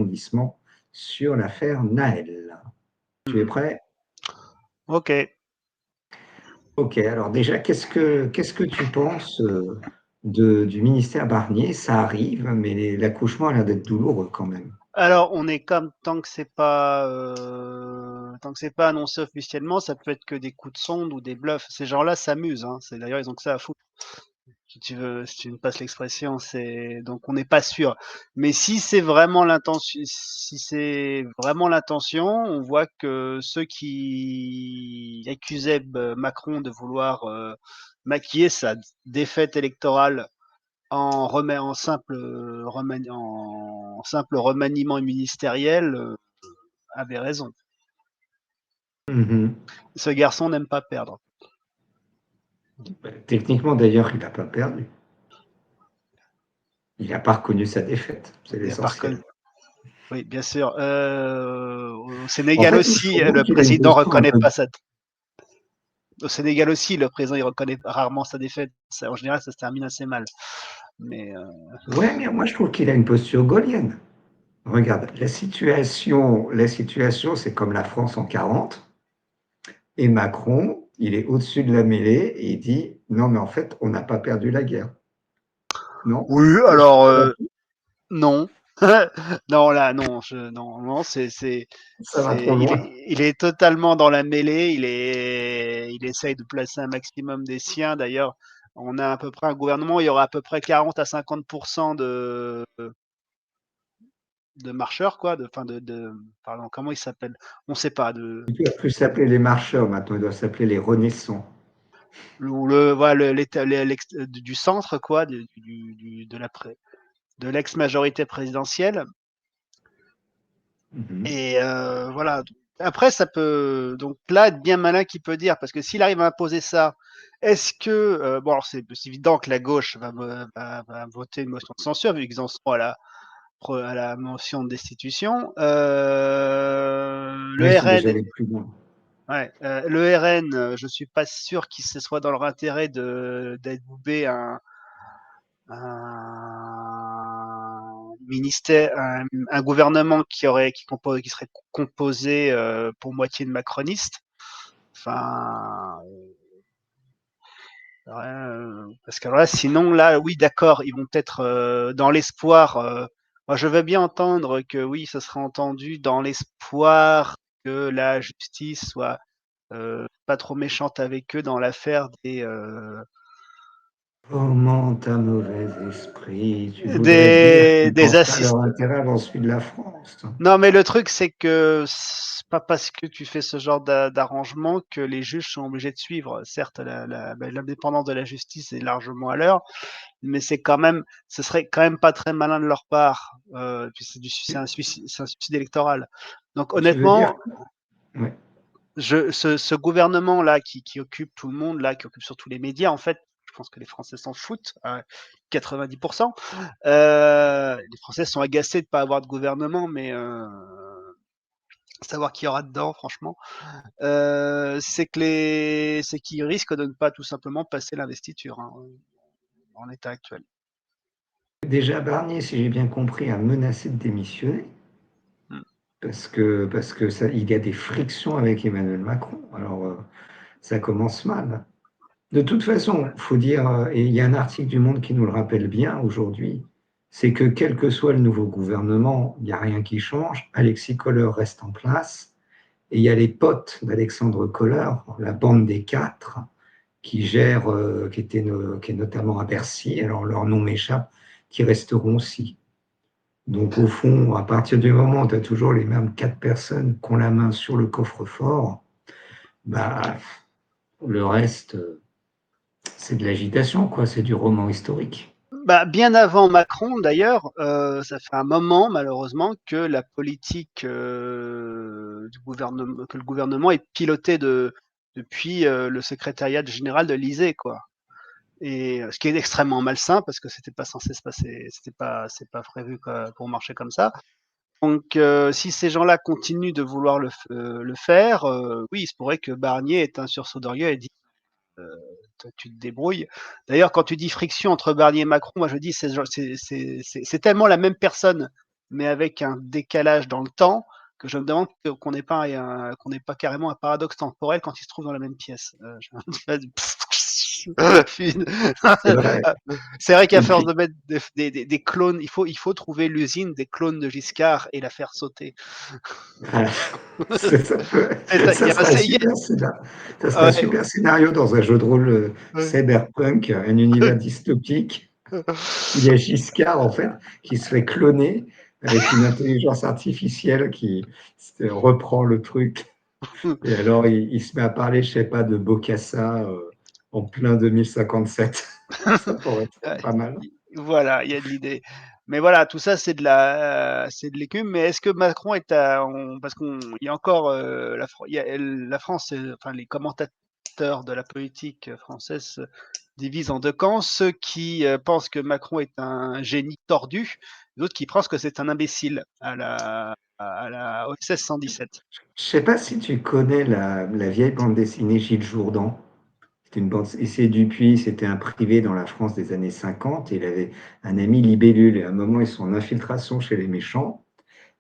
rebondissements sur l'affaire Naël. Tu es prêt? Ok. Ok, alors déjà, qu'est-ce que tu penses du ministère Barnier? Ça arrive, mais l'accouchement a l'air d'être douloureux quand même. Alors, on est comme tant que c'est pas annoncé officiellement, ça peut être que des coups de sonde ou des bluffs. Ces gens-là s'amusent, hein. C'est d'ailleurs ils ont que ça à foutre. Si tu me passes l'expression, c'est donc on n'est pas sûr. Mais si c'est vraiment l'intention, on voit que ceux qui accusaient Macron de vouloir maquiller sa défaite électorale en simple remaniement ministériel avait raison. Mhm. Ce garçon n'aime pas perdre. Techniquement, d'ailleurs, il n'a pas perdu. Il n'a pas reconnu sa défaite, c'est Il a pas reconnu. l'essentiel. Oui, bien sûr. Au En Sénégal fait, je aussi, trouve le qu'il a une président posture un reconnaît peu. pas sa. Au Sénégal aussi, le président il reconnaît rarement sa défaite. En général, ça se termine assez mal. Mais Ouais, mais moi, je trouve qu'il a une posture gaulienne. Regarde, la situation, c'est comme la France en 40. Et Macron, il est au-dessus de la mêlée et il dit non, mais en fait, on n'a pas perdu la guerre. Non? oui, Je suis alors pas d'accord. non. Non, là, non, non, Ça va trop loin. il est totalement dans la mêlée. Il essaye de placer un maximum des siens. D'ailleurs, on a à peu près un gouvernement. Il y aura à peu près 40 à 50% de marcheurs, quoi. Pardon, comment ils s'appellent? On ne sait pas. Il ne doit plus s'appeler les marcheurs maintenant, il doit s'appeler les renaissants. Voilà, du centre, quoi, de l'ex-majorité présidentielle. Mhm. Et voilà. Après, ça peut donc là être bien malin qui peut dire, parce que s'il arrive à imposer ça, est-ce que bon, alors c'est évident que la gauche va voter une motion de censure vu qu'ils en sont à la motion de destitution. Oui, ils Le sont déjà RN, allés plus loin. ouais, le RN, je suis pas sûr qu'il se soit dans leur intérêt d'adouber un ministère, un gouvernement qui serait composé pour moitié de macronistes. Enfin, parce que là, sinon, là, oui, d'accord, ils vont peut-être dans l'espoir. Moi, je veux bien entendre que oui, ça sera entendu dans l'espoir que la justice soit pas trop méchante avec eux dans l'affaire Comment ta mauvais esprit, tu voudrais dire qu'ils ne des pensent pas à assistants. leur intérêt avant celui de la France. Non, mais le truc, c'est que c'est pas parce que tu fais ce genre d'arrangement que les juges sont obligés de suivre. Certes, l'indépendance de la justice est largement à l'heure, mais ce serait quand même pas très malin de leur part. Puis c'est un suicide électoral. Donc Tu veux dire? honnêtement, Ouais. ce gouvernement-là qui occupe tout le monde, là, qui occupe surtout les médias, en fait, je pense que les Français s'en foutent à 90%. Les Français sont agacés de ne pas avoir de gouvernement, mais savoir qui y aura dedans, franchement, c'est qu'ils risquent de ne pas tout simplement passer l'investiture hein, en l'état actuel. Déjà, Barnier, si j'ai bien compris, a menacé de démissionner Mm. parce que ça, il y a des frictions avec Emmanuel Macron. Alors, ça commence mal. De toute façon, faut dire, et il y a un article du Monde qui nous le rappelle bien aujourd'hui, c'est que quel que soit le nouveau gouvernement, il n'y a rien qui change. Alexis Kohler reste en place. Et il y a les potes d'Alexandre Kohler, la bande des quatre, qui gère, qui est notamment à Bercy, alors leur nom m'échappe, qui resteront aussi. Donc au fond, à partir du moment où tu as toujours les mêmes quatre personnes qui ont la main sur le coffre-fort, bah, le reste, c'est de l'agitation, quoi, c'est du roman historique. Bah, bien avant Macron, d'ailleurs, ça fait un moment, malheureusement, que la politique que le gouvernement est piloté depuis le secrétariat général de l'Élysée, quoi. Et ce qui est extrêmement malsain parce que c'était pas censé se passer, c'est pas prévu pour marcher comme ça. Donc, si ces gens-là continuent de vouloir le faire, oui, il se pourrait que Barnier ait un sursaut d'orgueil et dise toi, tu te débrouilles. D'ailleurs, quand tu dis friction entre Barnier et Macron, moi je dis c'est tellement la même personne mais avec un décalage dans le temps que je me demande qu'on n'ait pas, carrément un paradoxe temporel quand ils se trouvent dans la même pièce. C'est vrai. C'est vrai qu'à Et force puis, de mettre des clones, il faut trouver l'usine des clones de Giscard et la faire sauter. voilà. Ça peut, Il y a, ça serait un ouais, super scénario dans un jeu de rôle ouais. cyberpunk, un univers dystopique, où il y a Giscard, en fait, qui se fait cloner avec une intelligence artificielle qui reprend le truc. Et alors, il se met à parler, je sais pas, de Bokassa en plein 2057. Ça pourrait être pas mal. Voilà, il y a de l'idée. Mais voilà, tout ça, c'est de l'écume. Mais est-ce que Macron est parce qu'il y a encore la France, enfin les commentateurs de la politique française se divisent en deux camps. Ceux qui pensent que Macron est un génie tordu, d'autres qui pensent que c'est un imbécile à la OSS 117. Je sais pas si tu connais la vieille bande dessinée Gilles Jourdan. C'était une bande, et c'est Dupuis, c'était un privé dans la France des années 50, et il avait un ami libellule, et à un moment, ils sont en infiltration chez les méchants,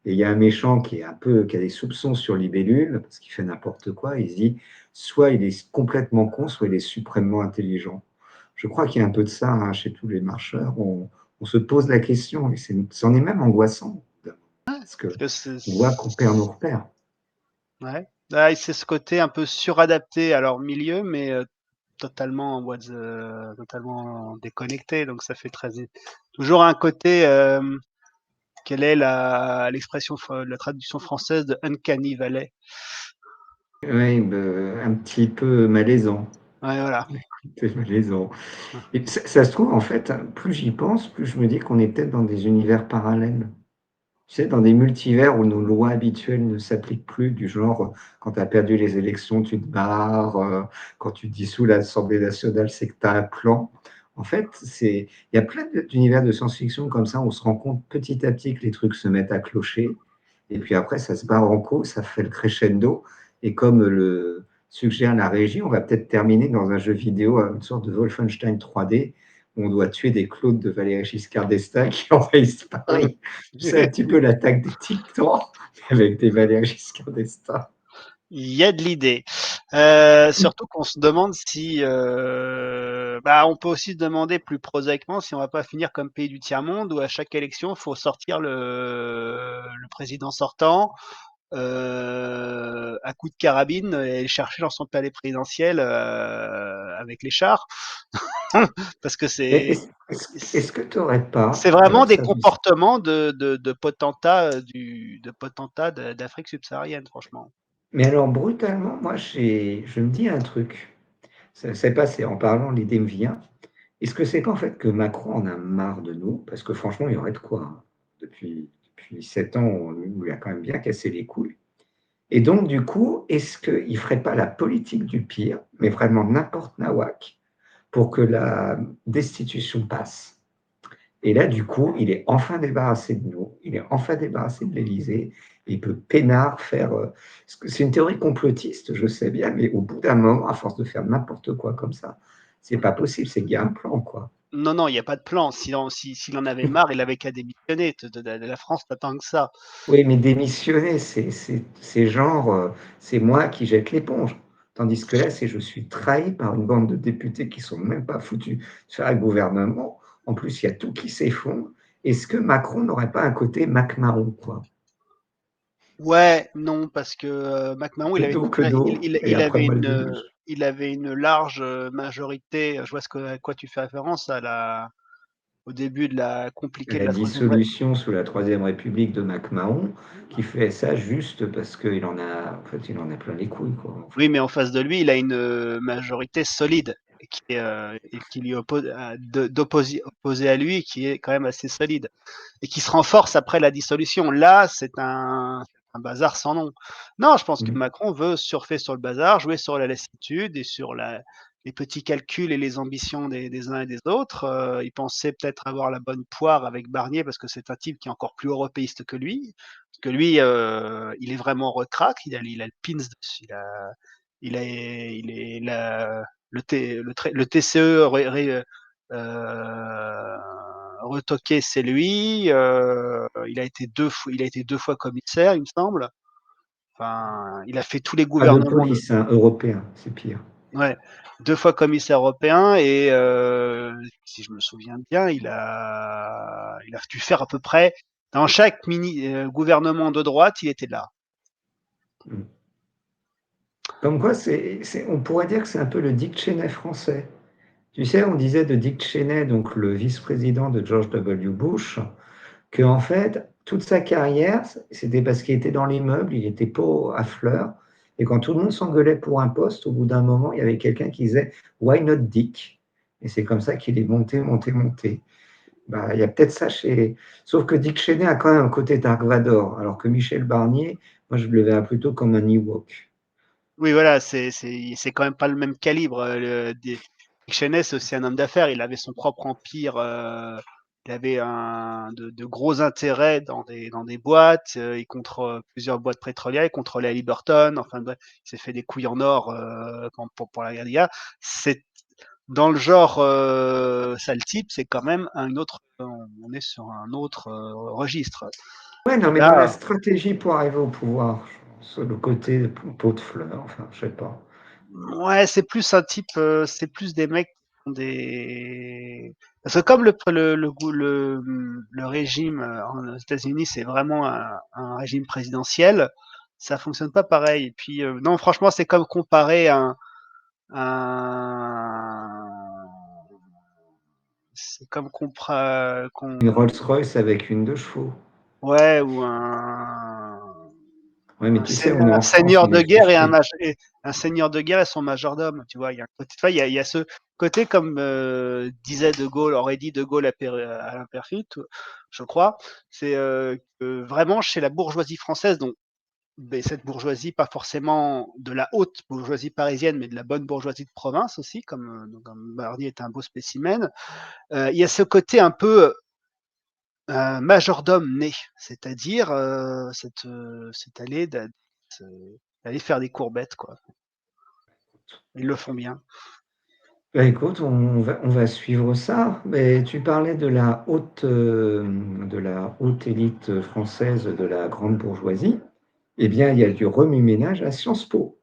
et il y a un méchant qui a des soupçons sur libellule, parce qu'il fait n'importe quoi, il se dit, soit il est complètement con, soit il est suprêmement intelligent. Je crois qu'il y a un peu de ça hein, chez tous les marcheurs, on se pose la question, et c'en est même angoissant, parce Parce que que on voit qu'on perd nos repères. ouais. Ah, c'est ce côté un peu suradapté à leur milieu, mais totalement déconnecté. Donc ça fait toujours un côté. Quelle est la traduction française de uncanny valley? Oui, un petit peu malaisant. Ouais, voilà. C'est malaisant. Et ça se trouve, en fait, plus j'y pense, plus je me dis qu'on est peut-être dans des univers parallèles. Tu sais, dans des multivers où nos lois habituelles ne s'appliquent plus, du genre, quand tu as perdu les élections, tu te barres, quand tu dissous l'Assemblée nationale, c'est que tu as un plan. En fait, il y a plein d'univers de science-fiction comme ça, où on se rend compte petit à petit que les trucs se mettent à clocher, et puis après, ça se barre en couille, ça fait le crescendo, et comme le suggère la régie, on va peut-être terminer dans un jeu vidéo, une sorte de Wolfenstein 3D, où on doit tuer des clones de Valéry Giscard d'Estaing qui envahissent Paris. C'est un petit peu l'attaque des Titans avec des Valéry Giscard d'Estaing. Il y a de l'idée. Surtout qu'on se demande si, on peut aussi se demander plus prosaïquement si on va pas finir comme pays du tiers-monde où à chaque élection, il faut sortir le président sortant à coup de carabine et le chercher dans son palais présidentiel avec les chars. Parce que Mais est-ce que tu n'aurais pas, c'est vraiment alors des ça, comportements de potentats d'Afrique subsaharienne, franchement. mais alors brutalement, moi je me dis un truc, c'est pas, c'est en parlant, l'idée me vient. Est-ce que c'est qu'en fait que Macron en a marre de nous? Parce que franchement, il y aurait de quoi, hein. Depuis 7 ans, on lui a quand même bien cassé les couilles. Et donc, du coup, est-ce qu'il ne ferait pas la politique du pire, mais vraiment n'importe nawak, pour que la destitution passe? Et là, du coup, il est enfin débarrassé de nous, il est enfin débarrassé de l'Élysée, et il peut peinard faire. C'est une théorie complotiste, je sais bien, mais au bout d'un moment, à force de faire n'importe quoi comme ça, c'est pas possible, c'est qu'il y a un plan, quoi. Non, non, il y a pas de plan. S'il en avait marre, il avait qu'à démissionner. De la France, tu que ça. Oui, mais démissionner, c'est genre, c'est moi qui jette l'éponge. Tandis que là, c'est je suis trahi par une bande de députés qui sont même pas foutus de faire un gouvernement. En plus, il y a tout qui s'effondre. Est-ce que Macron n'aurait pas un côté Mac-Mahon, quoi? Ouais, non, parce que, McMahon, Que d'eau, et après moi le déluge. il avait une large, majorité. Je vois à quoi tu fais référence au début de la compliquée de La la Troisième Ré dissolution sous la Troisième République de Mac-Mahon, qui fait ça juste parce qu'il en a, en fait, il en a plein les couilles, quoi. En fait. Oui, mais en face de lui, il a une majorité solide et qui lui opposé à lui, qui est quand même assez solide et qui se renforce après la dissolution. Là, c'est un bazar sans nom. Non, je pense que Mm. Macron veut surfer sur le bazar, jouer sur la lassitude et sur les petits calculs et les ambitions des uns et des autres. Il pensait peut-être avoir la bonne poire avec Barnier parce que c'est un type qui est encore plus européiste que lui. Parce que lui, il est vraiment recraque, il a le pins dessus, il est le TCE retoqué, c'est lui. Il a été deux fois commissaire, il me semble. Enfin, il a fait tous les Pas de gouvernements police, hein, européen, c'est pire. ouais, 2 fois commissaire européen et si je me souviens bien, il a dû faire à peu près dans chaque gouvernement de droite, il était là. Comme quoi, on pourrait dire que c'est un peu le Dick Cheney français. Tu sais, on disait de Dick Cheney, donc le vice-président de George W. Bush, que en fait, toute sa carrière, c'était parce qu'il était dans l'immeuble, il était pas à fleurs, et quand tout le monde s'engueulait pour un poste, au bout d'un moment, il y avait quelqu'un qui disait Why not Dick? Et c'est comme ça qu'il est monté, monté, monté. Bah, il y a peut-être ça chez. Sauf que Dick Cheney a quand même un côté Dark Vador, alors que Michel Barnier, moi je le verrais plutôt comme un Ewok. Oui, voilà, c'est quand même pas le même calibre. Dick Cheney, c'est aussi un homme d'affaires. Il avait son propre empire. Il avait de gros intérêts dans des boîtes. Il contrôle plusieurs boîtes pétrolières. Il contrôlait Halliburton. Enfin, bref, il s'est fait des couilles en or pour la guerre. C'est dans le genre sale type, c'est quand même un autre. On est sur un autre registre. Ouais, non, mais dans la Là, stratégie pour arriver au pouvoir, sur le côté pot de fleurs, enfin, je sais pas. ouais, c'est plus un type, c'est plus des mecs qui ont des. Parce que comme le régime aux États-Unis, c'est vraiment un régime présidentiel, ça fonctionne pas pareil. Et puis, non, franchement, c'est comme comparer un... C'est comme Une Rolls-Royce avec une 2 chevaux. ouais, ou un, Ouais, mais tu sais, on est un en France, seigneur on est de guerre fiché. et un seigneur de guerre et son majordome. Tu vois, il y a un côté, tu vois, il y a ce côté comme disait De Gaulle, aurait dit De Gaulle à l'imperfit, je crois. C'est que vraiment chez la bourgeoisie française, donc ben, cette bourgeoisie, pas forcément de la haute bourgeoisie parisienne, mais de la bonne bourgeoisie de province aussi, comme Barnier est un beau spécimen. Il y a ce côté un peu majordome né, c'est-à-dire c'est aller faire des courbettes, quoi. Ils le font bien. Bah, écoute, on va suivre ça. Mais tu parlais de la haute élite française, de la grande bourgeoisie. Eh bien, il y a du remue-ménage à Sciences Po,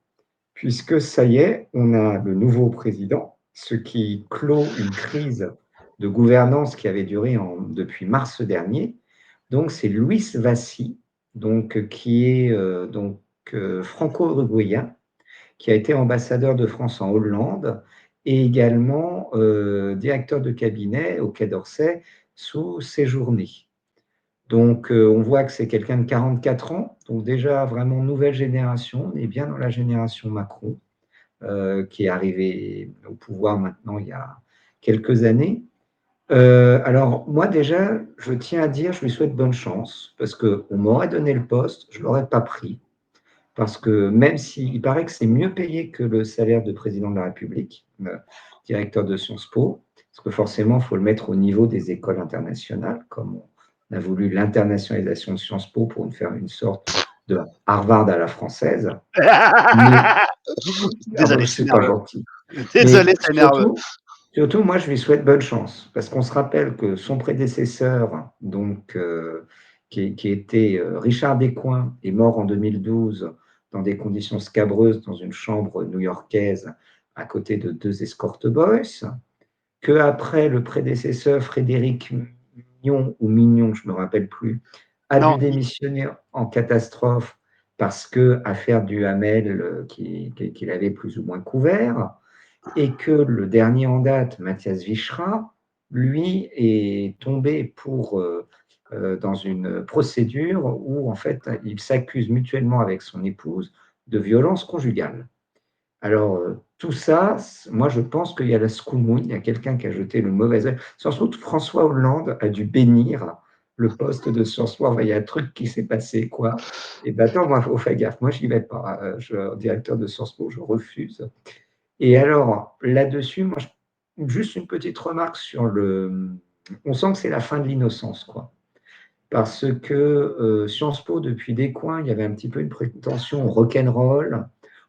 puisque ça y est, on a le nouveau président, ce qui clôt une crise de gouvernance qui avait duré depuis mars dernier. Donc, c'est Luis Vassi, donc, qui est franco-uruguayen, qui a été ambassadeur de France en Hollande et également directeur de cabinet au Quai d'Orsay sous Séjourné. Donc, on voit que c'est quelqu'un de 44 ans, donc déjà vraiment nouvelle génération, on est bien dans la génération Macron, qui est arrivé au pouvoir maintenant il y a quelques années. Alors, moi déjà, je tiens à dire, je lui souhaite bonne chance, parce qu'on m'aurait donné le poste, je ne l'aurais pas pris. Parce que même s'il paraît que c'est mieux payé que le salaire de président de la République, directeur de Sciences Po, parce que forcément, il faut le mettre au niveau des écoles internationales, comme on a voulu l'internationalisation de Sciences Po pour faire une sorte de Harvard à la française. Mais, ah ben, Désolé, c'est c'est pas nerveux. gentil. Désolé, Mais c'est nerveux. surtout, moi, je lui souhaite bonne chance, parce qu'on se rappelle que son prédécesseur, donc, qui était Richard Descoings, est mort en 2012 dans des conditions scabreuses dans une chambre new-yorkaise à côté de 2 escort boys, que après le prédécesseur Frédéric Mignon, je ne me rappelle plus, a dû Non, démissionner en catastrophe parce que affaire du Hamel qu'il avait plus ou moins couvert, et que le dernier en date, Mathias Vichra, lui est tombé dans une procédure où en fait il s'accuse mutuellement avec son épouse de violence conjugale. Alors tout ça, moi je pense qu'il y a la scoumoune, il y a quelqu'un qui a jeté le mauvais œil. Surtout François Hollande a dû bénir le poste de Sciences Po. Il y a un truc qui s'est passé, quoi. Et ben attends, moi, faut faire gaffe. Moi, je n'y vais pas. Directeur de Sciences Po, je refuse. Et alors, là-dessus, moi, juste une petite remarque sur le. On sent que c'est la fin de l'innocence, quoi. Parce que Sciences Po, depuis Descoings, il y avait un petit peu une prétention rock'n'roll.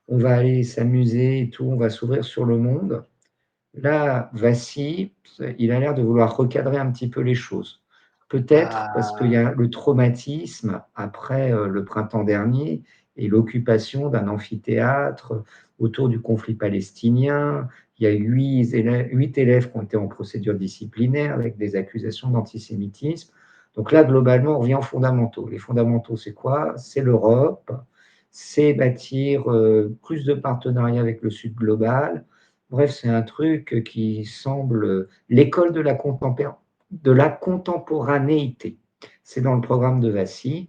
On va aller s'amuser et tout, on va s'ouvrir sur le monde. Là, Vassy, il a l'air de vouloir recadrer un petit peu les choses. Peut-être parce qu'il y a le traumatisme après le printemps dernier et l'occupation d'un amphithéâtre autour du conflit palestinien. Il y a 8 élèves qui ont été en procédure disciplinaire avec des accusations d'antisémitisme. Donc là, globalement, on revient aux fondamentaux. Les fondamentaux, c'est quoi? C'est l'Europe, c'est bâtir plus de partenariats avec le Sud global. Bref, c'est un truc qui semble l'école de la contemporanéité. C'est dans le programme de Vassy.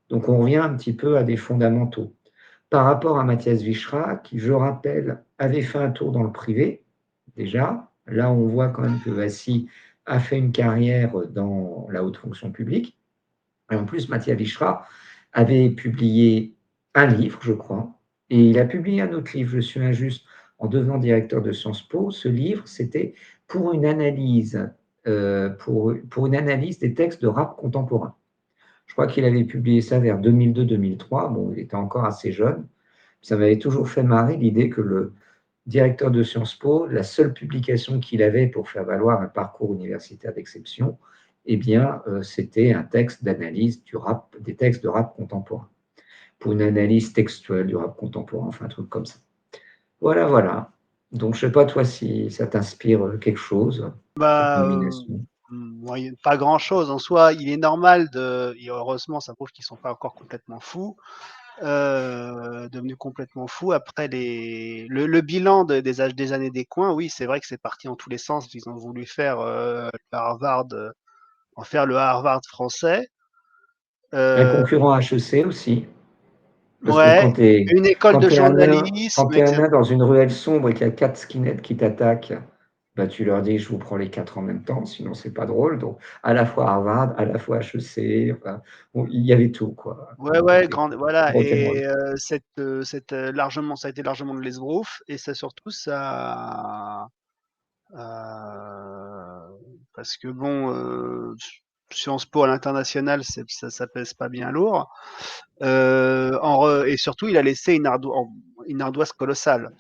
Donc on revient un petit peu à des fondamentaux. Par rapport à Mathias Vichra, qui, je rappelle, avait fait un tour dans le privé, déjà. Là, on voit quand même que Vassy a fait une carrière dans la haute fonction publique. Et en plus, Mathias Vichra avait publié un livre, je crois, et il a publié un autre livre, Je suis injuste, en devenant directeur de Sciences Po. Ce livre, c'était pour une analyse, pour une analyse des textes de rap contemporain. Je crois qu'il avait publié ça vers 2002-2003. Bon, il était encore assez jeune. Ça m'avait toujours fait marrer l'idée que le directeur de Sciences Po, la seule publication qu'il avait pour faire valoir un parcours universitaire d'exception, eh bien, c'était un texte d'analyse du rap, des textes de rap contemporain, pour une analyse textuelle du rap contemporain, enfin un truc comme ça. Voilà, voilà. Donc, je ne sais pas, toi, si ça t'inspire quelque chose, cette Bah, nomination. pas grand-chose en soi. Il est normal et heureusement, ça prouve qu'ils sont pas encore complètement fous, devenus complètement fous. Après le bilan des années des coins, oui, c'est vrai que c'est parti en tous les sens. Ils ont voulu faire Harvard, en faire le Harvard français. Un Euh, concurrent HEC aussi, parce que ouais, une école de quand journalisme, t'es un etc. nain dans une ruelle sombre et qu'il y a 4 skinheads qui t'attaquent, bah, tu leur dis, je vous prends les 4 en même temps, sinon c'est pas drôle. Donc, à la fois Harvard, à la fois HEC, enfin, bon, il y avait tout, quoi. Ouais, Donc, ouais, ok, voilà. rock'n'roll. Et largement, ça a été largement de l'esbrouf. Et ça surtout, ça, parce que bon, Sciences Po à l'international, ça pèse pas bien lourd. Et surtout, il a laissé une ardoise colossale.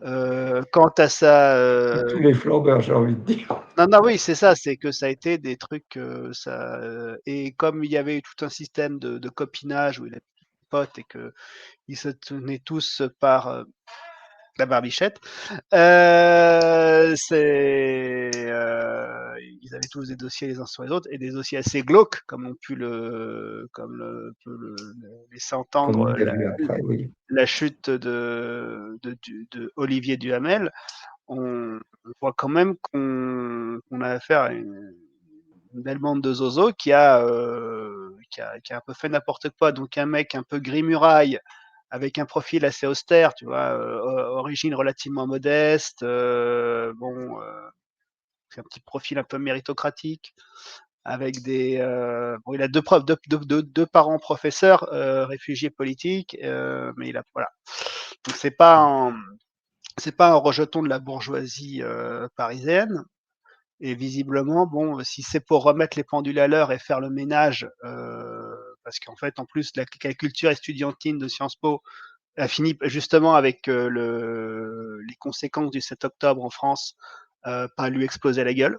Quant à ça, Tous les flambeurs, j'ai envie de dire. non, non, oui, c'est ça, c'est que ça a été des trucs, et comme il y avait eu tout un système de copinage où il avait des potes et que ils se tenaient tous par la barbichette. Ils avaient tous des dossiers les uns sur les autres et des dossiers assez glauques, comme peut le laisser Comme on entendre l'a vu après, oui. la chute de Olivier Duhamel. On voit quand même qu'on a affaire à une belle bande de zozo qui a un peu fait n'importe quoi. Donc un mec un peu gris-muraille, avec un profil assez austère, tu vois, origine relativement modeste, c'est un petit profil un peu méritocratique, avec bon, il a deux parents professeurs, réfugiés politiques, mais voilà. Donc c'est pas un rejeton de la bourgeoisie parisienne. Et visiblement, bon, si c'est pour remettre les pendules à l'heure et faire le ménage, parce qu'en fait, en plus, la culture estudiantine de Sciences Po a fini justement avec les conséquences du 7 octobre en France par lui exploser la gueule.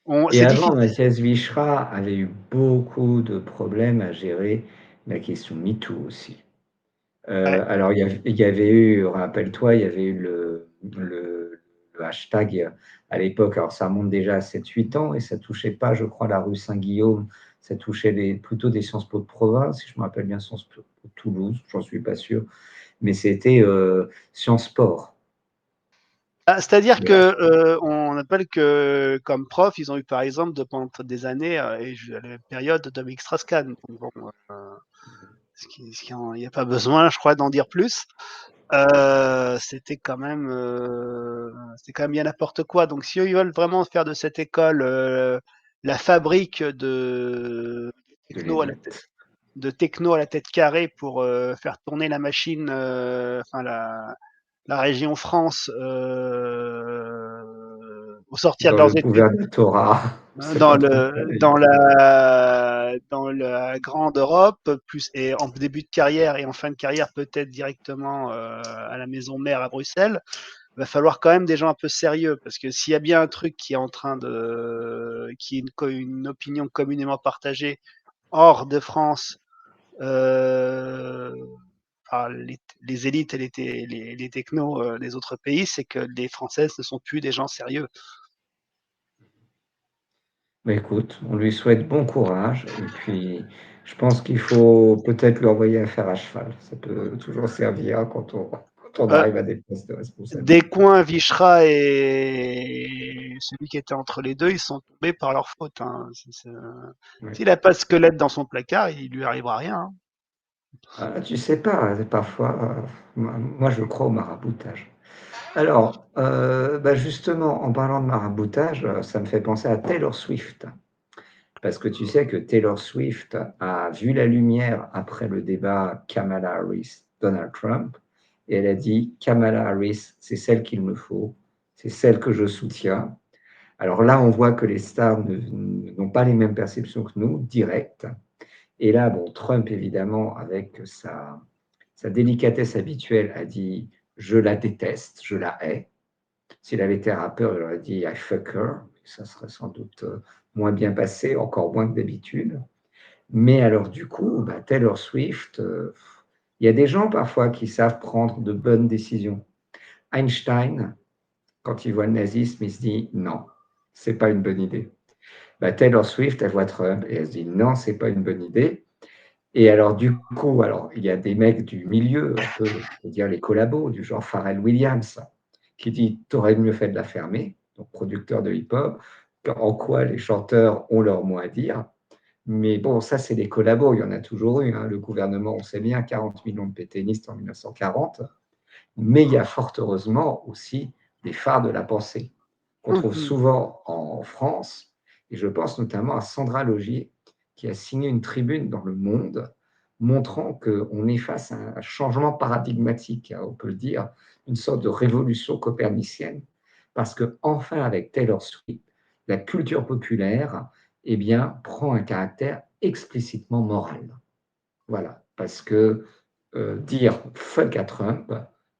Et C'est avant, difficile. Mathias Vichra avait eu beaucoup de problèmes à gérer la question MeToo aussi. Ouais. Alors, il y avait eu, rappelle-toi, il y avait eu le hashtag à l'époque. Alors, ça remonte déjà à 7-8 ans et ça touchait pas, je crois, la rue Saint-Guillaume. Ça touchait plutôt des Sciences Po de province, si je me rappelle bien, Sciences Po de Toulouse, j'en suis pas sûr. Mais c'était Sciences Sport. C'est-à-dire que on appelle que comme prof, ils ont eu par exemple pendant des années à la période de Dominique Strauss-Kahn. Donc, bon, il n'y a pas besoin, je crois, d'en dire plus. C'était quand même bien n'importe quoi. Donc, si eux, ils veulent vraiment faire de cette école la fabrique De techno à la tête, l'élite. de techno à la tête carrée pour faire tourner la machine, enfin la région France au sortir de Dans le leurs études gouvernorat, c'est pas trop ça, lui. dans la grande Europe, plus et en début de carrière et en fin de carrière peut-être directement à la maison mère à Bruxelles. il va falloir quand même des gens un peu sérieux, parce que s'il y a bien un truc qui est qui est une opinion communément partagée hors de France, par les élites et les technos des autres pays, c'est que les Françaises ne sont plus des gens sérieux. Mais écoute, on lui souhaite bon courage et puis je pense qu'il faut peut-être lui envoyer un fer à cheval. Ça peut toujours servir quand on Euh, arrive à des postes de responsabilité. Descoings, Vichera et celui qui était entre les deux, ils sont tombés par leur faute. Hein. Oui. S'il n'a pas de squelette dans son placard, il lui arrivera rien. Hein. Ah, tu sais pas, parfois, moi je crois au maraboutage. Alors, bah justement, en parlant de maraboutage, ça me fait penser à Taylor Swift. Parce que tu sais que Taylor Swift a vu la lumière après le débat Kamala Harris-Donald Trump, et elle a dit, Kamala Harris, c'est celle qu'il me faut, c'est celle que je soutiens. Alors là, on voit que les stars n'ont pas les mêmes perceptions que nous, directes. Et là, bon, Trump, évidemment, avec sa délicatesse habituelle, a dit, je la déteste, je la hais. S'il avait été rappeur, il aurait dit I fuck her. Ça serait sans doute moins bien passé, encore moins que d'habitude. Mais alors, du coup, bah, Taylor Swift, il y a des gens parfois qui savent prendre de bonnes décisions. Einstein, quand il voit le nazisme, il se dit non, c'est pas une bonne idée. Bah, Taylor Swift, elle voit Trump et elle se dit non, c'est pas une bonne idée. Et alors, du coup, alors, il y a des mecs du milieu, un peu, on peut dire les collabos, du genre Pharrell Williams, qui dit t'aurais mieux fait de la fermer, donc producteur de hip-hop, en quoi les chanteurs ont leur mot à dire. Mais bon, ça, c'est des collabos, il y en a toujours eu. Hein. Le gouvernement, on sait bien, 40 millions de pétainistes en 1940. Mais il y a fort heureusement aussi des phares de la pensée qu'on trouve Mhm. souvent en France. Et je pense notamment à Sandra Logier, qui a signé une tribune dans Le Monde montrant qu'on est face à un changement paradigmatique, hein, on peut le dire, une sorte de révolution copernicienne. Parce que enfin, avec Taylor Swift, la culture populaire eh bien, prend un caractère explicitement moral. Voilà, parce que dire fuck à Trump,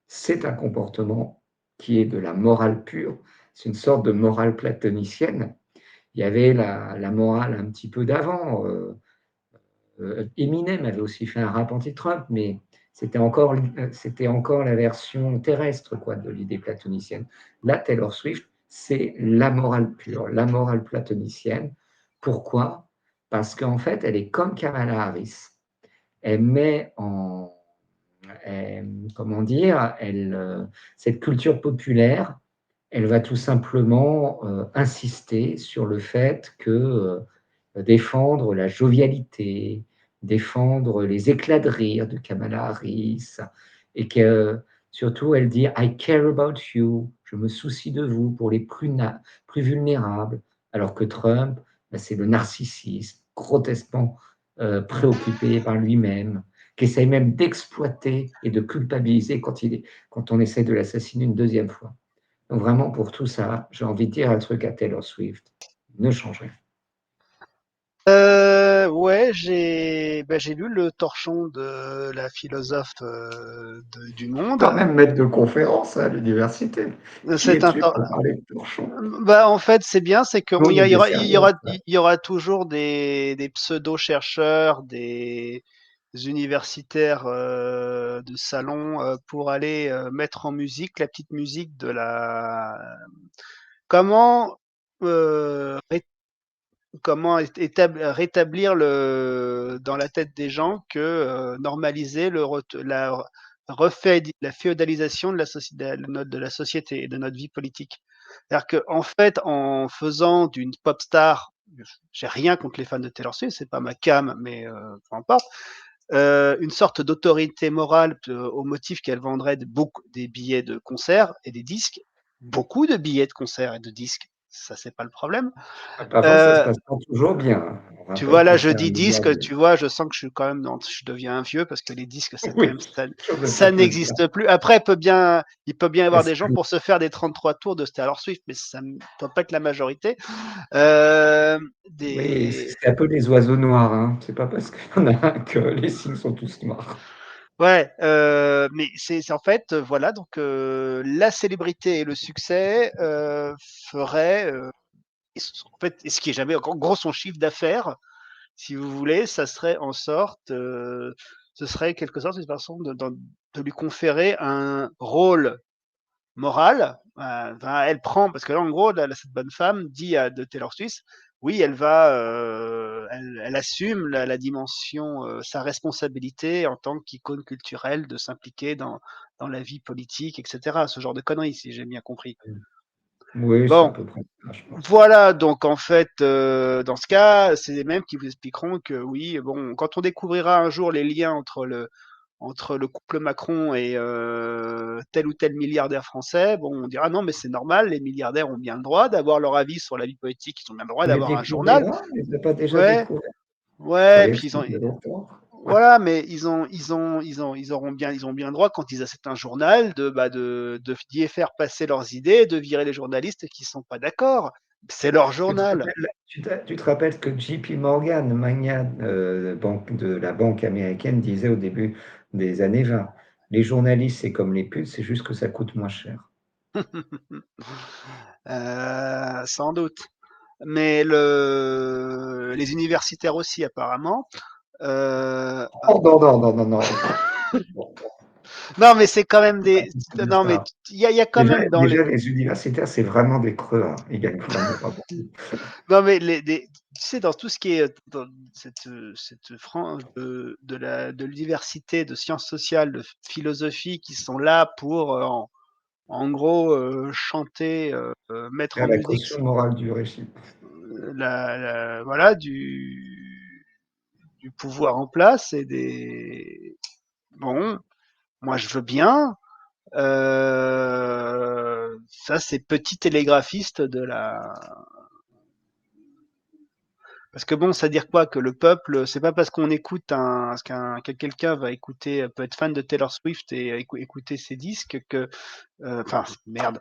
c'est un comportement qui est de la morale pure, c'est une sorte de morale platonicienne. Il y avait la morale un petit peu d'avant. Eminem avait aussi fait un rap anti-Trump, mais c'était encore la version terrestre quoi, de l'idée platonicienne. Là, Taylor Swift, c'est la morale pure, la morale platonicienne. Pourquoi? Parce qu'en fait, elle est comme Kamala Harris. Elle met en, comment dire, cette culture populaire, elle va tout simplement insister sur le fait que défendre la jovialité, défendre les éclats de rire de Kamala Harris, et que surtout elle dit I care about you, je me soucie de vous pour les plus vulnérables, alors que Trump, ben, c'est le narcissisme, grotesquement préoccupé par lui-même, qui essaye même d'exploiter et de culpabiliser quand on essaie de l'assassiner une deuxième fois. Donc vraiment, pour tout ça, j'ai envie de dire un truc à Taylor Swift, ne change rien. Ouais, j'ai lu le torchon de la philosophe du Quand Monde. même maître de conférence à l'université. Qui C'est un es-tu tor- pour parler de torchon? Bah, en fait, c'est bien, c'est qu'il Claude y, est y aura, desservir, ça. il y aura toujours des pseudo-chercheurs, des universitaires de salon pour aller mettre en musique la petite musique de la. Comment comment rétablir dans la tête des gens que normaliser la féodalisation de de la société et de notre vie politique. C'est-à-dire qu'en fait, en faisant d'une pop star, j'ai rien contre les fans de Taylor Swift, c'est pas ma cam, mais peu importe, une sorte d'autorité morale au motif qu'elle vendrait beaucoup des billets de concert et des disques, beaucoup de billets de concert et de disques, ça c'est pas le problème. Parfois, ça se Euh, passe pas toujours bien. Hein. On Tu rappelle vois, là, que je c'est un dis disque, milliardaire. tu vois, je sens que je suis quand même je deviens un vieux parce que les disques, ça quand Oui, même, je veux bien ça te le dire. n'existe plus. Après, il peut bien y avoir des gens C'est pour se faire des 33 tours de Taylor Swift, mais ça ne doit pas être la majorité. oui, Des, c'est un peu les oiseaux noirs. Hein. C'est pas parce qu'il y en a un que les signes sont tous noirs. Ouais, mais c'est en fait, voilà, donc la célébrité et le succès, feraient, en fait, et ce qui est jamais, en gros, son chiffre d'affaires, si vous voulez, ça serait en sorte, ce serait quelque sorte une façon de lui conférer un rôle moral. Enfin, elle prend, parce que là, en gros, cette bonne femme dit de Taylor Swift, oui, elle assume la dimension, sa responsabilité en tant qu'icône culturelle de s'impliquer dans la vie politique, etc. Ce genre de conneries, si j'ai bien compris. Oui, c'est à Bon, peu près ça, je pense. voilà, donc en fait, dans ce cas, c'est les mêmes qui vous expliqueront que oui, bon, quand on découvrira un jour les liens entre le couple Macron et tel ou tel milliardaire français, bon, on dira non, mais c'est normal, les milliardaires ont bien le droit d'avoir leur avis sur la vie politique, ils ont bien le droit On les d'avoir un journal. découvrira, on les a pas déjà Ouais, découverts? Je ouais, croyais que puis ils ont, c'était longtemps. voilà, mais ils ont bien le droit, quand ils achètent un journal, d'y faire passer leurs idées, de virer les journalistes qui sont pas d'accord. C'est leur Tu te journal. rappelles, tu te rappelles que JP Morgan, magnat de la banque américaine, disait au début des années 20, les journalistes, c'est comme les putes, c'est juste que ça coûte moins cher. Sans doute. Mais les universitaires aussi, apparemment. Euh, Oh non, non, non, non, non. Bon, non, mais c'est quand même c'est pas des. comme Non, mais ça. il y a quand Déjà, même dans les. déjà, les universitaires, c'est vraiment des creux, hein. Ils gagnent vraiment pas beaucoup. Non, mais tu sais, dans tout ce qui est dans cette frange de l'université, de sciences sociales, de philosophie, qui sont là pour, en gros, chanter, mettre Faire en la musique, caution morale du régime. voilà, du pouvoir en place et des. Bon, moi je veux bien. Ça, c'est petit télégraphiste de la. Parce que bon, ça veut dire quoi? Que le peuple, c'est pas parce qu'on écoute que quelqu'un va écouter, peut être fan de Taylor Swift et écouter ses disques que, enfin, merde,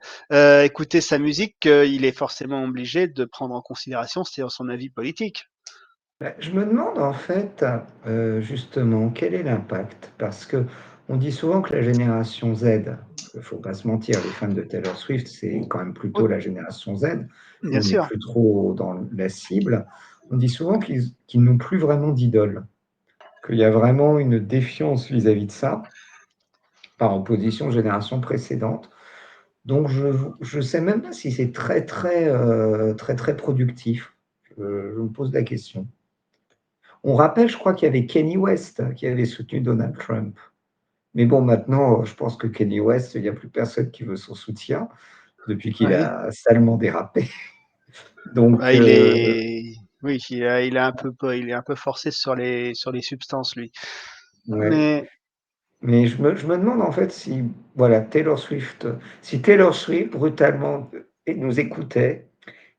écouter sa musique, qu'il est forcément obligé de prendre en considération son avis politique. Bah, je me demande en fait, justement, quel est l'impact? Parce que on dit souvent que la génération Z, il ne faut pas se mentir, les fans de Taylor Swift, c'est quand même Oui, plutôt la génération Z. Nous, bien on n'est sûr. plus trop dans la cible. On dit souvent qu'ils n'ont plus vraiment d'idole, qu'il y a vraiment une défiance vis-à-vis de ça, par opposition aux générations précédentes. Donc, je ne sais même pas si c'est très, très, très, très productif. Je me pose la question. On rappelle, je crois qu'il y avait Kanye West qui avait soutenu Donald Trump. Mais bon, maintenant, je pense que Kanye West, il n'y a plus personne qui veut son soutien depuis qu'il Oui. a salement dérapé. Donc, Bah, il est, oui, il est un peu forcé sur les substances, lui. ouais. Mais Mais je me demande en fait si, voilà, si Taylor Swift brutalement nous écoutait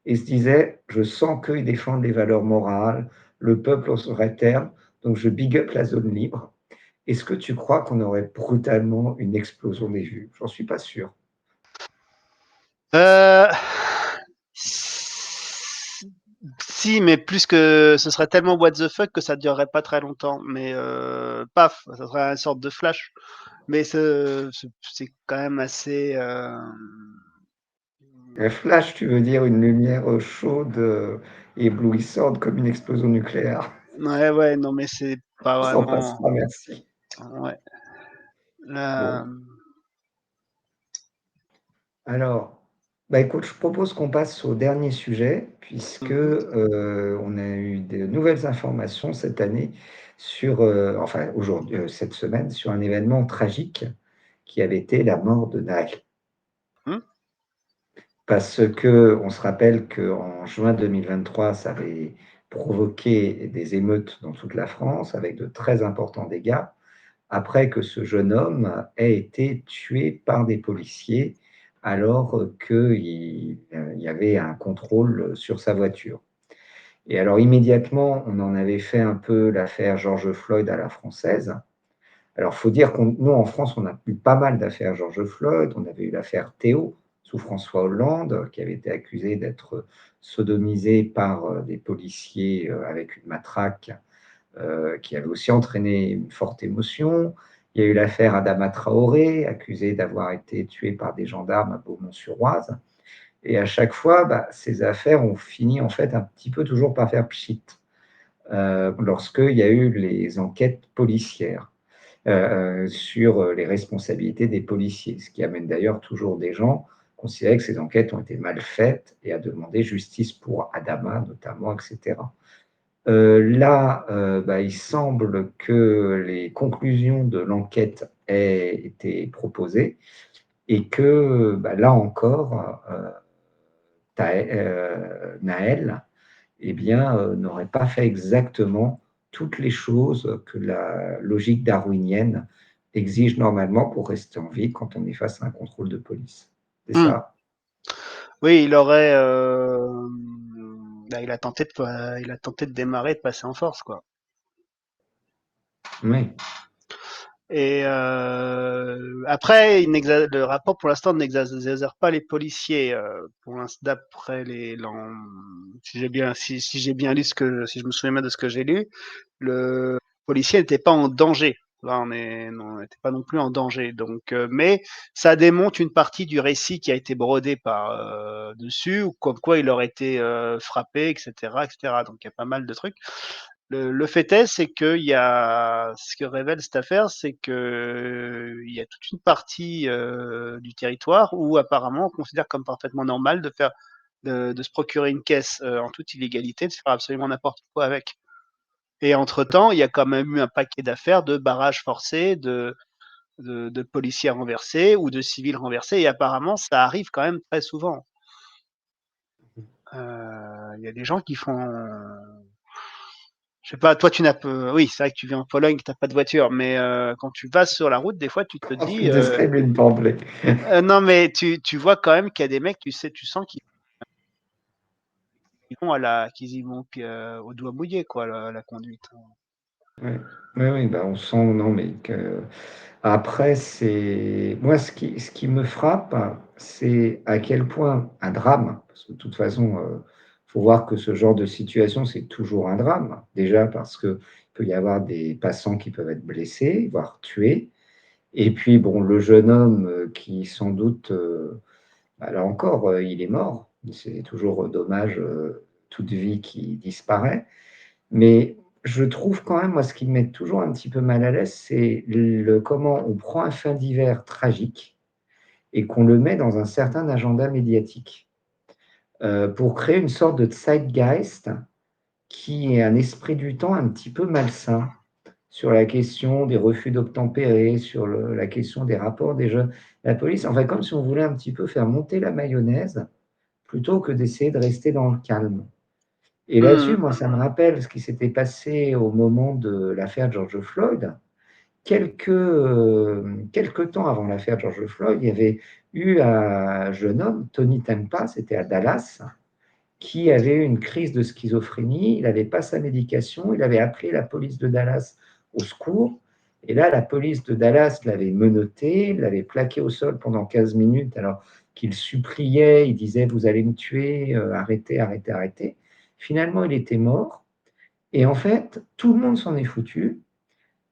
et se disait, je sens qu'ils défendent les valeurs morales, le peuple en serait terme, donc je big up la zone libre. Est-ce que tu crois qu'on aurait brutalement une explosion des vues? J'en suis pas sûr. euh, si, mais plus que ce serait tellement what the fuck que ça durerait pas très longtemps. Mais paf, ça serait une sorte de flash. Mais c'est quand même assez. Un flash, tu veux dire une lumière chaude et éblouissante comme une explosion nucléaire. Ouais, ouais, non, mais c'est pas On s'en vraiment. passera, merci. Ouais. Bon, La- alors, bah écoute, je propose qu'on passe au dernier sujet, puisque Mhm. on a eu de nouvelles informations cette année sur, enfin aujourd'hui, cette semaine, sur un événement tragique qui avait été la mort de Naël. Hmm. Parce que on se rappelle qu'en juin 2023, ça avait provoqué des émeutes dans toute la France avec de très importants dégâts, après que ce jeune homme ait été tué par des policiers alors qu'il y avait un contrôle sur sa voiture. Et alors immédiatement, on en avait fait un peu l'affaire George Floyd à la française. Alors, il faut dire que nous, en France, on a eu pas mal d'affaires George Floyd. On avait eu l'affaire Théo sous François Hollande, qui avait été accusé d'être sodomisé par des policiers avec une matraque, qui avait aussi entraîné une forte émotion. Il y a eu l'affaire Adama Traoré, accusé d'avoir été tué par des gendarmes à Beaumont-sur-Oise. Et à chaque fois, ces affaires ont fini en fait un petit peu toujours par faire pchit lorsqu'il y a eu les enquêtes policières sur les responsabilités des policiers, ce qui amène d'ailleurs toujours des gens à considérer que ces enquêtes ont été mal faites et à demander justice pour Adama notamment, etc. Là, il semble que les conclusions de l'enquête aient été proposées et que là encore, Naël n'aurait pas fait exactement toutes les choses que la logique darwinienne exige normalement pour rester en vie quand on est face à un contrôle de police. C'est Hmm. ça? Oui, il a tenté de démarrer, de passer en force, quoi. Oui. Et après, le rapport pour l'instant n'exagère pas les policiers. D'après si j'ai bien lu si je me souviens bien de ce que j'ai lu, le policier n'était pas en danger. Là, on n'était pas non plus en danger. Donc, mais ça démonte une partie du récit qui a été brodé par dessus, ou comme quoi il aurait été frappé, etc., etc. Donc, il y a pas mal de trucs. Le fait est, c'est que ce que révèle cette affaire, c'est que il y a toute une partie du territoire où apparemment on considère comme parfaitement normal de se procurer une caisse en toute illégalité, de faire absolument n'importe quoi avec. Et entre-temps, il y a quand même eu un paquet d'affaires de barrages forcés, de policiers renversés ou de civils renversés. Et apparemment, ça arrive quand même très souvent. Il y a des gens qui font, je sais pas, toi oui, c'est vrai que tu vis en Pologne, que t'as pas de voiture, mais quand tu vas sur la route, des fois, tu te Tu dis, descrives une templée. non, mais tu vois quand même qu'il y a des mecs, tu sens qu'ils qu'ils y vont au doigt mouillé, quoi, la conduite. Oui, oui, oui, on sent, non, mais après, c'est moi ce qui me frappe, c'est à quel point un drame, parce que de toute façon, faut voir que ce genre de situation, c'est toujours un drame. Déjà parce que il peut y avoir des passants qui peuvent être blessés, voire tués. Et puis, bon, le jeune homme qui sans doute, là encore, il est mort. C'est toujours dommage, toute vie qui disparaît. Mais je trouve quand même, moi, ce qui me met toujours un petit peu mal à l'aise, c'est comment on prend un fait divers tragique et qu'on le met dans un certain agenda médiatique pour créer une sorte de zeitgeist qui est un esprit du temps un petit peu malsain sur la question des refus d'obtempérer, sur la question des rapports des jeunes, la police. Enfin, comme si on voulait un petit peu faire monter la mayonnaise plutôt que d'essayer de rester dans le calme. Et là-dessus, Mmh. moi, ça me rappelle ce qui s'était passé au moment de l'affaire George Floyd. Quelques temps avant l'affaire George Floyd, il y avait eu un jeune homme, Tony Tempa, c'était à Dallas, qui avait eu une crise de schizophrénie. Il n'avait pas sa médication. Il avait appelé la police de Dallas au secours. Et là, la police de Dallas l'avait menotté, l'avait plaqué au sol pendant 15 minutes alors qu'il suppliait, il disait, vous allez me tuer, arrêtez, arrêtez, arrêtez. Finalement, il était mort. Et en fait, tout le monde s'en est foutu.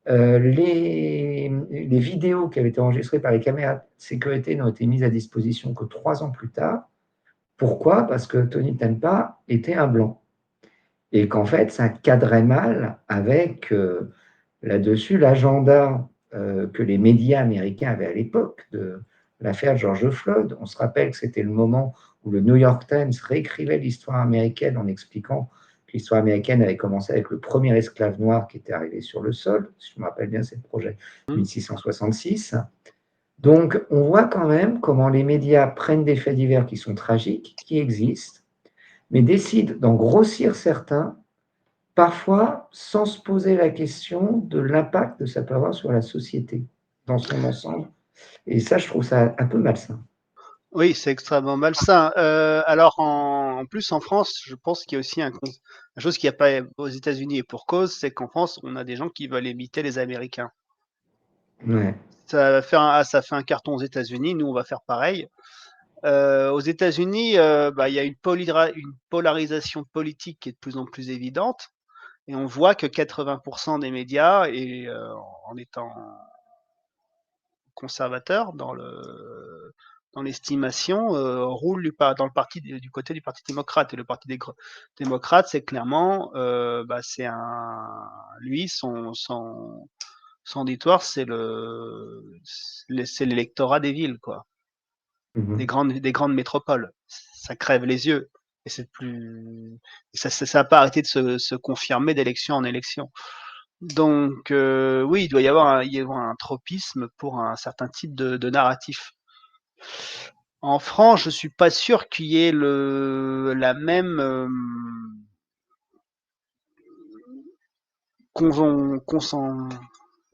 Les vidéos qui avaient été enregistrées par les caméras de sécurité n'ont été mises à disposition que 3 ans plus tard. Pourquoi? Parce que Tony Tempa était un blanc. Et qu'en fait, ça cadrait mal avec là-dessus l'agenda que les médias américains avaient à l'époque de l'affaire George Floyd. On se rappelle que c'était le moment où le New York Times réécrivait l'histoire américaine en expliquant que l'histoire américaine avait commencé avec le premier esclave noir qui était arrivé sur le sol. Si je me rappelle bien, c'est le projet 1666. Donc, on voit quand même comment les médias prennent des faits divers qui sont tragiques, qui existent, mais décident d'en grossir certains, parfois sans se poser la question de l'impact que ça peut avoir sur la société dans son ensemble. Et ça, je trouve ça un peu malsain. Oui, c'est extrêmement malsain. Alors en plus en France, je pense qu'il y a aussi une chose qu'il n'y a pas aux États-Unis et pour cause, c'est qu'en France, on a des gens qui veulent imiter les Américains. Ouais. Ça fait un carton aux États-Unis, nous on va faire pareil. Aux États-Unis, il y a une polarisation politique qui est de plus en plus évidente et on voit que 80% des médias, et en étant conservateur dans l'estimation, roule dans le parti du côté du Parti démocrate. Et le Parti démocrate, c'est clairement, c'est lui, son auditoire, c'est l'électorat des villes, quoi, des grandes métropoles. Ça crève les yeux. Et ça n'a pas arrêté de se confirmer d'élection en élection. Donc oui, il doit y avoir un tropisme pour un certain type de narratif. En France, je suis pas sûr qu'il y ait la même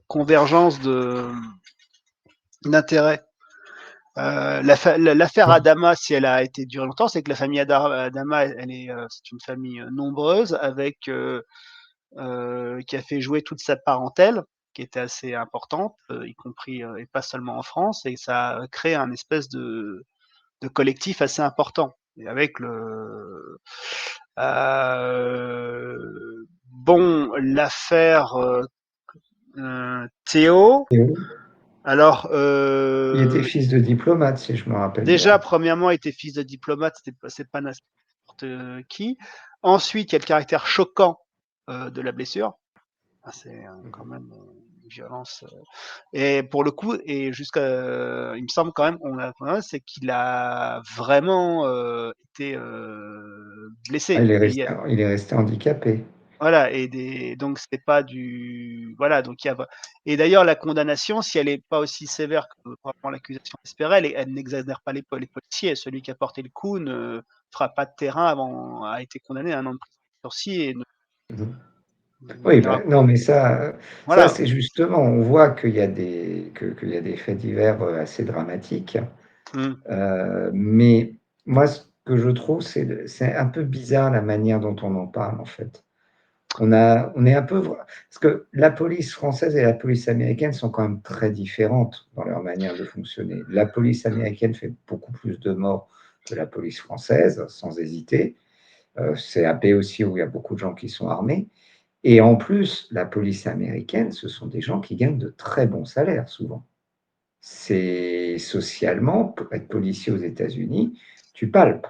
convergence d'intérêts. L'affaire Adama, si elle a été durée longtemps, c'est que la famille Adama, c'est une famille nombreuse avec qui a fait jouer toute sa parentèle, qui était assez importante, y compris et pas seulement en France, et ça a créé un espèce de collectif assez important. Et avec l'affaire Théo. Alors, Il était fils de diplomate, si je me rappelle déjà, bien. premièrement, il était fils de diplomate, c'est pas n'importe qui. Ensuite, il y a le caractère choquant de la blessure. C'est quand même une violence. Et pour le coup, il me semble quand même, c'est qu'il a vraiment été Ah, blessé. il est resté handicapé. Voilà, donc c'était pas voilà, donc et d'ailleurs la condamnation, si elle n'est pas aussi sévère que probablement l'accusation espérait, elle n'exagère pas les policiers. Celui qui a porté le coup ne fera pas de terrain avant a été condamné à un an de prison avec sursis et Oui, n'ira. non, mais ça Voilà. c'est justement, on voit qu'il y a qu'il y a des faits divers assez dramatiques. Mais moi, ce que je trouve, c'est un peu bizarre la manière dont on en parle, en fait. On est un peu, parce que la police française et la police américaine sont quand même très différentes dans leur manière de fonctionner. La police américaine fait beaucoup plus de morts que la police française, sans hésiter. C'est un pays aussi où il y a beaucoup de gens qui sont armés. Et en plus, la police américaine, ce sont des gens qui gagnent de très bons salaires, souvent. C'est socialement, pour être policier aux États-Unis, tu palpes,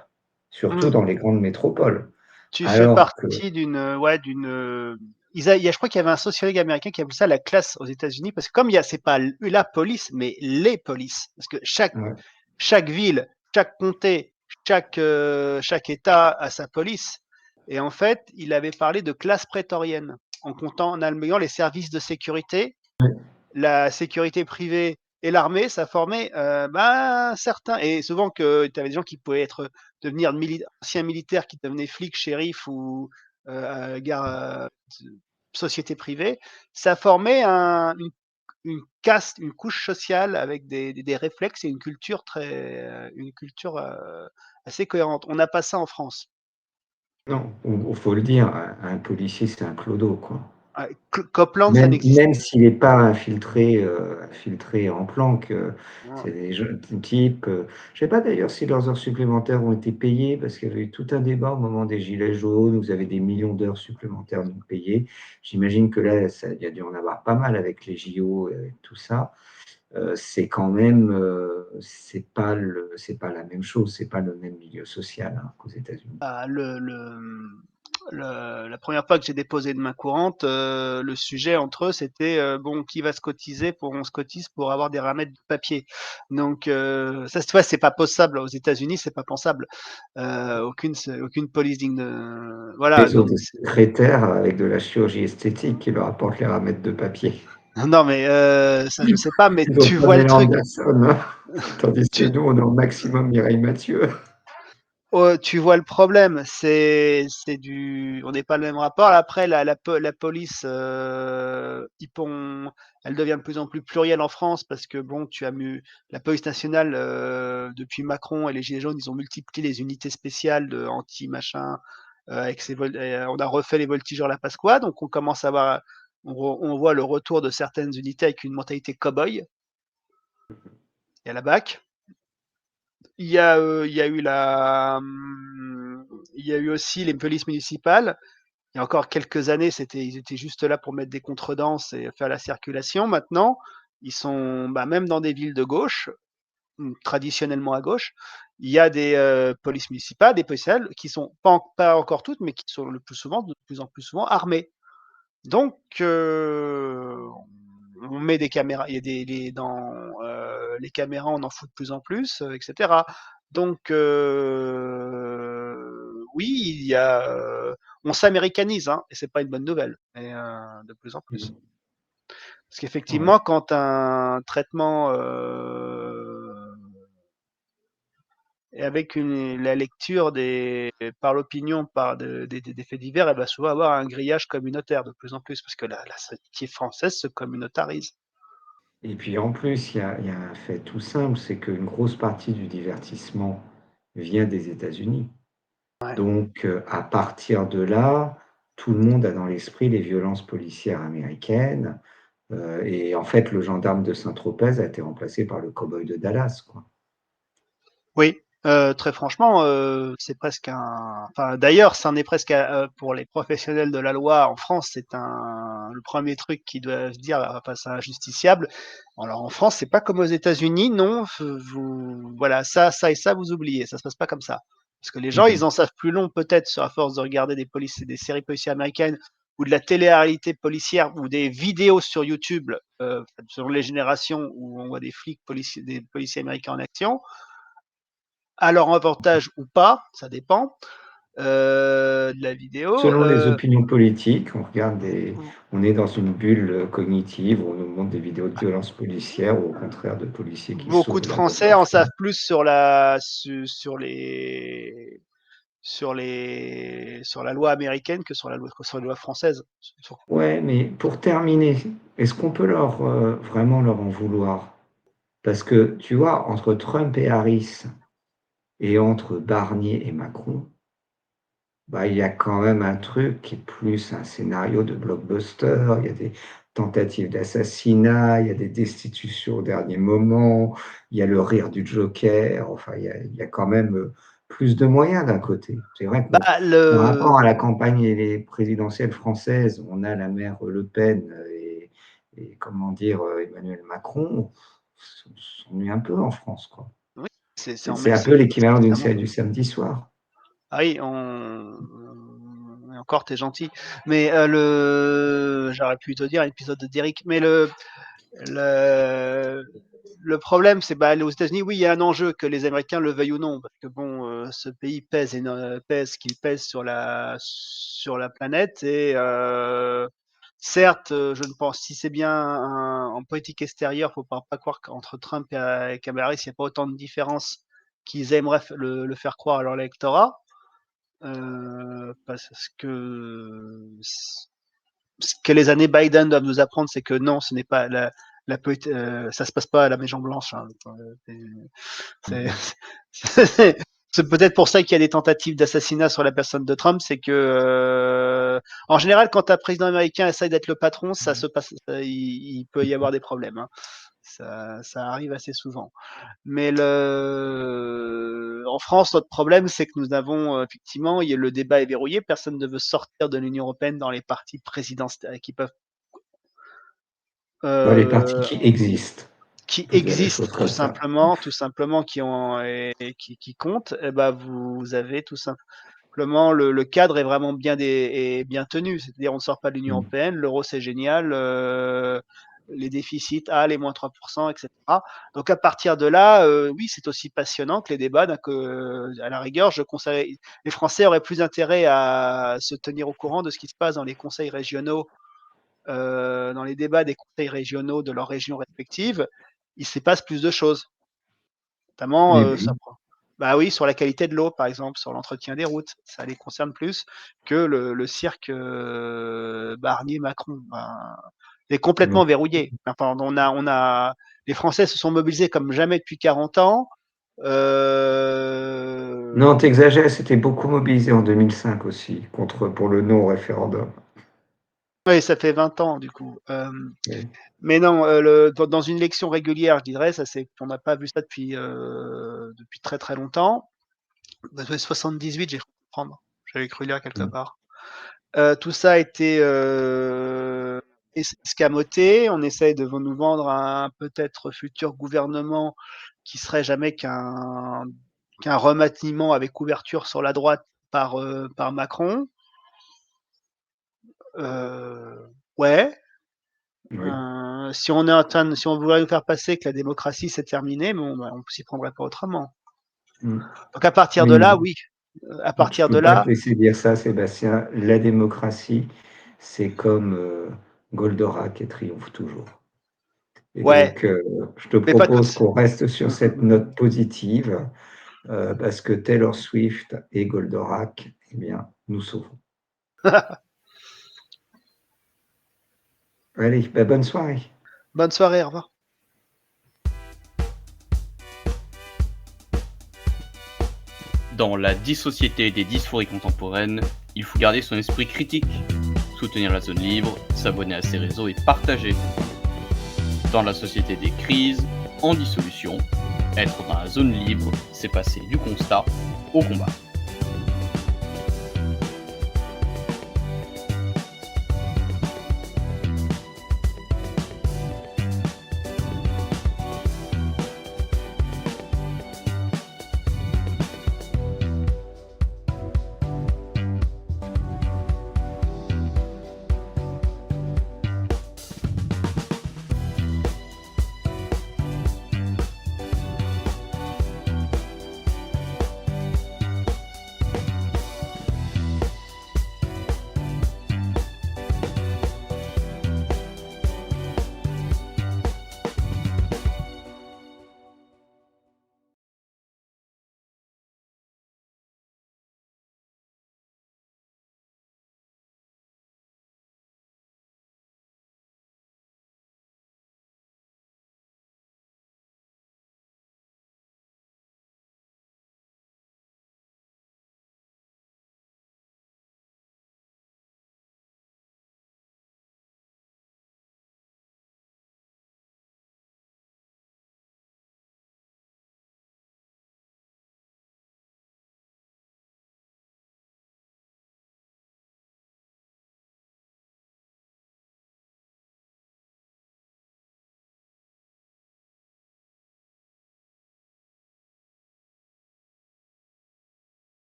surtout dans les grandes métropoles. Tu fais Alors que, partie je crois qu'il y avait un sociologue américain qui appelait ça la classe aux États-Unis, parce que comme c'est pas la police, mais les polices, parce que ouais, chaque ville, chaque comté, chaque État a sa police. Et en fait, il avait parlé de classe prétorienne, en alliant les services de sécurité, la sécurité privée et l'armée, ça formait certains. Et souvent que tu avais des gens qui pouvaient devenir anciens militaires qui devenaient flics, shérifs ou société privée. Ça formait une caste, une couche sociale avec des réflexes et une culture assez cohérente. On n'a pas ça en France. non, il faut le dire, un policier, c'est un clodo, quoi. Copland, ça n'existe Même s'il n'est pas infiltré en planque, pas. c'est des jeunes types. Je ne sais pas d'ailleurs si leurs heures supplémentaires ont été payées, parce qu'il y avait eu tout un débat au moment des Gilets jaunes, où vous avez des millions d'heures supplémentaires non payées. J'imagine que là, il y a dû en avoir pas mal avec les JO et tout ça. C'est quand même, c'est pas la même chose, c'est pas le même milieu social qu'aux États-Unis. Ah, la première fois que j'ai déposé de main courante, le sujet entre eux, c'était qui va se cotiser on se cotise pour avoir des ramettes de papier. Donc ça, tu vois, c'est pas possible aux États-Unis, c'est pas pensable. Aucune police digne de. Voilà, Les donc autres secrétaires avec de la chirurgie esthétique qui leur apportent les ramettes de papier. non, mais ça, je sais pas, mais Ils ont tu vois le Pamela truc. Anderson, hein. Tandis que Tu, nous, on est au maximum Mireille Mathieu. Tu vois le problème, on n'est pas le même rapport. Après, la police, elle devient de plus en plus plurielle en France parce que tu as la police nationale depuis Macron et les Gilets jaunes, ils ont multiplié les unités spéciales de anti-machin on a refait les voltigeurs la Pasqua, donc on commence à avoir, on voit le retour de certaines unités avec une mentalité cow-boy. Il y a la BAC. Il y a eu aussi les polices municipales. Il y a encore quelques années, ils étaient juste là pour mettre des contredanses et faire la circulation. Maintenant, ils sont même dans des villes de gauche, traditionnellement à gauche, il y a des polices municipales, des policiers qui sont pas encore toutes, mais qui sont le plus souvent, de plus en plus souvent armées. Donc, on met des caméras, il y a les caméras, on en fout de plus en plus, etc. Donc, oui, on s'américanise, hein, et c'est pas une bonne nouvelle, mais de plus en plus. Parce Ouais. qu'effectivement, quand un traitement et avec la lecture par l'opinion, des faits divers, elle va souvent avoir un grillage communautaire de plus en plus, parce que la société française se communautarise. Et puis en plus, il y a un fait tout simple, c'est qu'une grosse partie du divertissement vient des États-Unis. Ouais. Donc, à partir de là, tout le monde a dans l'esprit les violences policières américaines. Et en fait, le gendarme de Saint-Tropez a été remplacé par le cow-boy de Dallas, quoi. Oui, très franchement, c'est presque un. Enfin, d'ailleurs, c'en est presque pour les professionnels de la loi en France, c'est le premier truc qu'ils doivent se dire face à un justiciable. Alors en France, c'est pas comme aux États-Unis, non. Voilà, ça et ça, vous oubliez. Ça se passe pas comme ça. Parce que les gens, ils en savent plus long peut-être à force de regarder des séries policières américaines ou de la télé-réalité policière ou des vidéos sur YouTube selon les générations où on voit des des policiers américains en action à leur avantage ou pas, ça dépend de la vidéo. Selon les opinions politiques, on est dans une bulle cognitive où on nous montre des vidéos de violences policières ou au contraire de policiers qui Beaucoup de sauvent la peau de Français leur en famille. savent plus sur la loi américaine que sur la loi française. Ouais, mais pour terminer, est-ce qu'on peut vraiment leur en vouloir? Parce que tu vois, entre Trump et Harris et entre Barnier et Macron, bah, il y a quand même un truc qui est plus un scénario de blockbuster. Il y a des tentatives d'assassinat, il y a des destitutions au dernier moment, il y a le rire du Joker. Enfin, il y a quand même plus de moyens d'un côté. C'est vrai que Bah, par rapport à la campagne et les présidentielles françaises, on a la mère Le Pen et comment dire, Emmanuel Macron, on s'ennuie un peu en France, quoi. oui, C'est un peu l'équivalent d'une évidemment. série du samedi soir. Ah oui, et encore, t'es gentil. Mais j'aurais pu te dire épisode de Derrick, mais le, le problème, c'est aux États-Unis, oui, il y a un enjeu que les Américains le veuillent ou non, parce que bon, ce pays pèse qu'il pèse sur la planète et certes, je ne pense si c'est bien en politique extérieure, faut pas croire qu'entre Trump et Kamala Harris, il n'y a pas autant de différence qu'ils aimeraient le faire croire à leur électorat, parce que ce que les années Biden doivent nous apprendre, c'est que non, ce n'est pas ça se passe pas à la Maison Blanche. Hein. C'est c'est peut-être pour ça qu'il y a des tentatives d'assassinat sur la personne de Trump, c'est que en général, quand un président américain essaye d'être le patron, ça se passe, il peut y avoir des problèmes. Hein. Ça arrive assez souvent. Mais en France, notre problème, c'est que nous avons effectivement, le débat est verrouillé, personne ne veut sortir de l'Union européenne dans les partis présidentiels Dans les partis euh, qui qui on peut dire les existent choses comme ça. tout simplement, qui comptent. Et ben vous avez tout simplement le cadre est vraiment est bien tenu. C'est-à-dire on ne sort pas de l'Union Mmh. européenne, l'euro c'est génial. Les déficits, les moins 3%, etc. Donc à partir de là, oui, c'est aussi passionnant que les débats. À la rigueur, les Français auraient plus intérêt à se tenir au courant de ce qui se passe dans les conseils régionaux, dans les débats des conseils régionaux de leurs régions respectives. Il se passe plus de choses, notamment Eh oui, bah oui, sur la qualité de l'eau, par exemple, sur l'entretien des routes. Ça les concerne plus que le cirque Barnier-Macron. Est oui. complètement verrouillé. Enfin, les Français se sont mobilisés comme jamais depuis 40 ans. Non, Euh, t'exagères, c'était beaucoup mobilisé en 2005 aussi, pour le non au référendum. Oui, ça fait 20 ans du coup. Oui. Mais non, dans une élection régulière, je dirais, on n'a pas vu ça depuis très très longtemps. 78, j'ai cru comprendre. J'avais cru lire quelque Mmh. part. Tout ça a été escamoté. On essaye de nous vendre un peut-être futur gouvernement qui serait jamais qu'un remaniement avec couverture sur la droite par Macron. Ouais. Oui. Si on voulait nous faire passer que la démocratie c'est terminé, bon, bah, on s'y prendrait pas autrement. Donc à partir de là, oui. À Je ne partir de peux pas là, te laisser dire ça, Sébastien. La démocratie, c'est comme Goldorak et triomphe toujours. Et ouais. donc, je te Mais pas comme propose ça. qu'on reste sur cette note positive, parce que Taylor Swift et Goldorak, eh bien, nous sauvons. Allez, bonne soirée. Bonne soirée, au revoir. Dans la dissociété des dysphories contemporaines, il faut garder son esprit critique, soutenir la zone libre, s'abonner à ses réseaux et partager. Dans la société des crises, en dissolution, être dans la zone libre, c'est passer du constat au combat.